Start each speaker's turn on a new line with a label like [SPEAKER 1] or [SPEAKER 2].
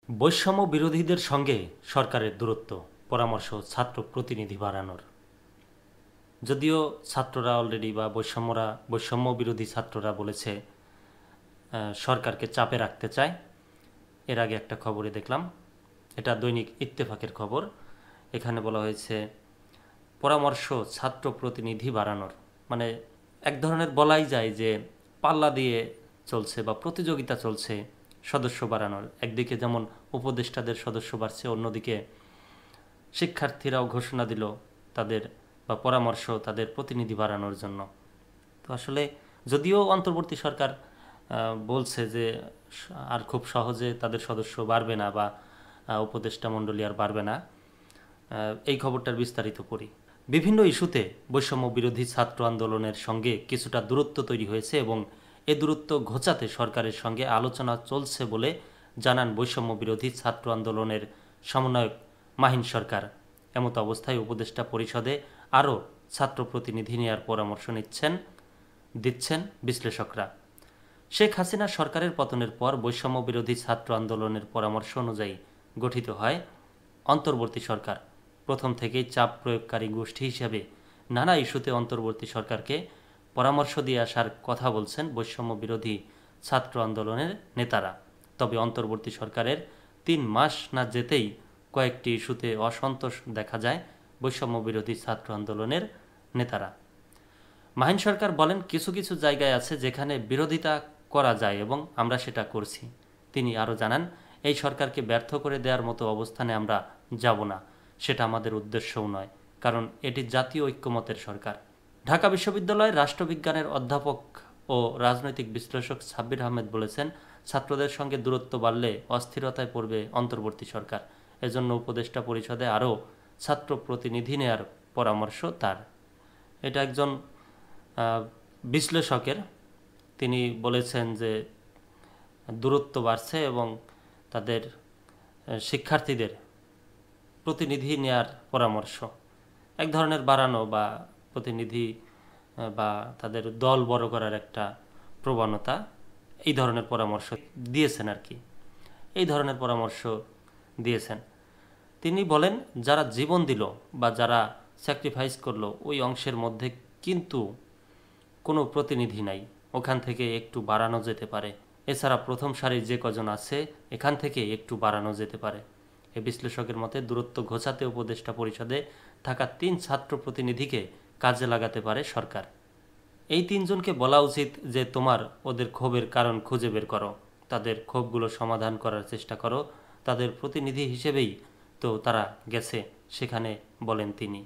[SPEAKER 1] বৈষম্য বিরোধীদের সঙ্গে সরকারের দূরত্ব, পরামর্শ ছাত্র প্রতিনিধি বাড়ানোর। যদিও ছাত্ররা অলরেডি বা বৈষম্য বিরোধী ছাত্ররা বলেছে সরকারকে চাপে রাখতে চায়। এর আগে একটা খবরে দেখলাম, এটা দৈনিক ইত্তেফাকের খবর। এখানে বলা হয়েছে পরামর্শ ছাত্র প্রতিনিধি বাড়ানোর, মানে এক ধরনের বলাই যায় যে পাল্লা দিয়ে চলছে বা প্রতিযোগিতা চলছে সদস্য বাড়ানোর। একদিকে যেমন উপদেষ্টাদের সদস্য বাড়ছে, অন্যদিকে শিক্ষার্থীরাও ঘোষণা দিল তাদের বা পরামর্শ তাদের প্রতিনিধি বাড়ানোর জন্য। তো আসলে যদিও অন্তর্বর্তী সরকার বলছে যে আর খুব সহজে তাদের সদস্য বাড়বে না বা উপদেষ্টা মণ্ডলী আর বাড়বে না, এই খবরটার বিস্তারিত পড়ি। বিভিন্ন ইস্যুতে বৈষম্য বিরোধী ছাত্র আন্দোলনের সঙ্গে কিছুটা দূরত্ব তৈরি হয়েছে এবং এ দূরত্ব ঘোচাতে সরকারের সঙ্গে আলোচনা চলছে বলে জানান বৈষম্য বিরোধী ছাত্র আন্দোলনের সমন্বয়ক মাহিন সরকার। এমত অবস্থায় উপদেষ্টা পরিষদে আরও ছাত্র প্রতিনিধি নেওয়ার পরামর্শ দিচ্ছেন বিশ্লেষকরা। শেখ হাসিনা সরকারের পতনের পর বৈষম্য বিরোধী ছাত্র আন্দোলনের পরামর্শ অনুযায়ী গঠিত হয় অন্তর্বর্তী সরকার। প্রথম থেকেই চাপ প্রয়োগকারী গোষ্ঠী হিসেবে নানা ইস্যুতে অন্তর্বর্তী সরকারকে পরামর্শ দিয়ে আসার কথা বলছেন বৈষম্য বিরোধী ছাত্র আন্দোলনের নেতারা। তবে অন্তর্বর্তী সরকারের ৩ মাস না যেতেই কয়েকটি ইস্যুতে অসন্তোষ দেখা যায় বৈষম্য বিরোধী ছাত্র আন্দোলনের নেতারা। মাহিন সরকার বলেন, কিছু কিছু জায়গায় আছে যেখানে বিরোধিতা করা যায় এবং আমরা সেটা করছি। তিনি আরও জানান, এই সরকারকে ব্যর্থ করে দেওয়ার মতো অবস্থানে আমরা যাব না, সেটা আমাদের উদ্দেশ্যও নয়, কারণ এটি জাতীয় ঐক্যমতের সরকার। ঢাকা বিশ্ববিদ্যালয়ের রাষ্ট্রবিজ্ঞানের অধ্যাপক ও রাজনৈতিক বিশ্লেষক সাব্বির আহমেদ বলেছেন, ছাত্রদের সঙ্গে দূরত্ব বাড়লে অস্থিরতায় পড়বে অন্তর্বর্তী সরকার। এজন্য উপদেষ্টা পরিষদে আরও ছাত্র প্রতিনিধি নেয়ার পরামর্শ তার। এটা একজন বিশ্লেষকের, তিনি বলেছেন যে দূরত্ব বাড়ছে এবং তাদের শিক্ষার্থীদের প্রতিনিধি নেয়ার পরামর্শ, এক ধরনের বাড়ানো বা প্রতিনিধি বা তাদের দল বড় করার একটা প্রবণতা, এই ধরনের পরামর্শ দিয়েছেন আর কি। এই ধরনের পরামর্শ দিয়েছেন। তিনি বলেন, যারা জীবন দিল বা যারা স্যাক্রিফাইস করলো ওই অংশের মধ্যে কিন্তু কোনো প্রতিনিধি নাই, ওখান থেকে একটু বাড়ানো যেতে পারে। এছাড়া প্রথম সারির যে কজন আছে এখান থেকে একটু বাড়ানো যেতে পারে। এ বিশ্লেষকের মতে দূরত্ব ঘোচাতে উপদেষ্টা পরিষদে থাকা ৩ ছাত্র প্রতিনিধিকে কাজে লাগাতে পারে সরকার। এই ৩ জনকে বলা উচিত যে তোমার ওদের ক্ষোভের কারণ খুঁজে বের করো, তাদের ক্ষোভগুলো সমাধান করার চেষ্টা করো, তাদের প্রতিনিধি হিসেবেই তো তারা গেছে সেখানে, বলেন তিনি।